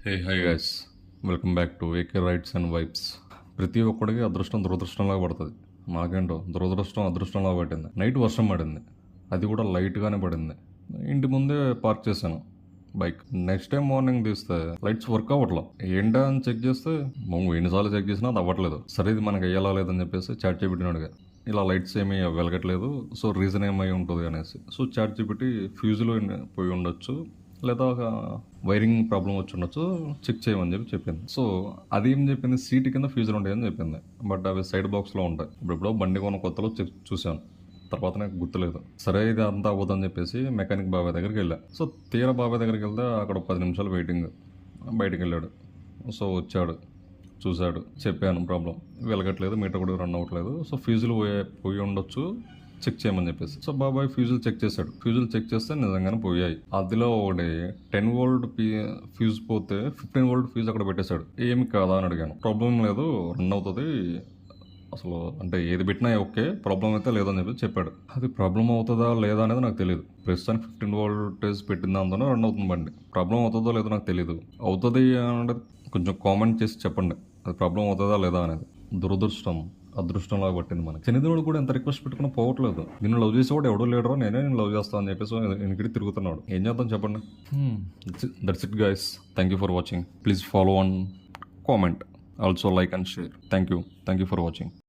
Hi guys, welcome back to AK rights and vibes. ప్రతి ఒక్కడికి అదృష్టం దురదృష్టంలాగా పడుతుంది. మాకేంటో దురదృష్టం అదృష్టంలాగా పట్టింది. నైట్ వర్షం పడింది, అది కూడా లైట్గానే పడింది. ఇంటి ముందే పార్క్ చేశాను బైక్. నెక్స్ట్ టైం మార్నింగ్ తీస్తే లైట్స్ వర్క్ అవ్వట్లేదు. ఏంటా అని చెక్ చేస్తే ఎన్నిసార్లు చెక్ చేసినా అది అవ్వట్లేదు. సరే ఇది మనకి అయ్యేలా లేదని చెప్పేసి చాట్ జీపీటీని అడిగా, ఇలా లైట్స్ ఏమీ వెలగట్లేదు, సో రీజన్ ఏమై ఉంటుంది అనేసి. సో చాట్ జీపీటీ ఫ్యూజ్లో పోయి ఉండొచ్చు, లేదా ఒక వైరింగ్ ప్రాబ్లం వచ్చి ఉండొచ్చు, చెక్ చేయమని చెప్పింది. సో అది ఏం చెప్పింది, సీట్ కింద ఫ్యూజులు ఉంటాయని చెప్పింది. బట్ అవి సైడ్ బాక్స్లో ఉంటాయి. ఇప్పుడు బండి కొన్న కొత్తలో చూశాను, తర్వాత నాకు గుర్తులేదు. సరే ఇది అంతా అవ్వదని చెప్పేసి మెకానిక్ బాబాయ్ దగ్గరికి వెళ్ళా. సో తీరా బాబాయ్ దగ్గరికి వెళ్తే అక్కడ 10 నిమిషాలు వెయిటింగ్. బయటికి వెళ్ళాడు. సో వచ్చాడు, చూశాడు, చెప్పాను ప్రాబ్లం వెలగట్లేదు, మీటర్ కూడా రన్ అవ్వట్లేదు, సో ఫ్యూజులు పోయి ఉండొచ్చు, చెక్ చేయమని చెప్పేసి. సో బాబాయ్ ఫ్యూజులు చెక్ చేశాడు. ఫ్యూజులు చెక్ చేస్తే నిజంగానే పోయాయి. అందులో ఒకటి 10 వోల్ట్ ఫ్యూజ్ పోతే 15 వోల్ట్ ఫ్యూజ్ అక్కడ పెట్టేశాడు. ఏమి కాదా అని అడిగాను. ప్రాబ్లం లేదు, రన్ అవుతుంది, అసలు అంటే ఏది పెట్టినా ఓకే, ప్రాబ్లం అయితే లేదని చెప్పాడు. అది ప్రాబ్లం అవుతుందా లేదా అనేది నాకు తెలియదు. ప్రస్తుతానికి 15 వోల్టేజ్ పెట్టిన దాంతోనే రన్ అవుతుంది బండి. ప్రాబ్లం అవుతుందో లేదో నాకు తెలియదు. అవుతుంది అనేది కొంచెం కామెంట్ చేసి చెప్పండి, అది ప్రాబ్లం అవుతుందా లేదా అనేది. దురదృష్టం అదృష్టంలా పట్టింది మనకి. చనిదేవుడు కూడా ఎంత రిక్వెస్ట్ పెట్టుకున్నా పోవట్లేదు. దీన్ని లవ్ చేసేవాడు ఎవడో లేడరో, నేనే నేను లవ్ చేస్తాను అని చెప్పేసి వెనక్కి తిరుగుతున్నాడు. ఏం చేద్దాం చెప్పండి. That's it guys, thank you for watching. Please follow and comment, also like and share. Thank you for watching.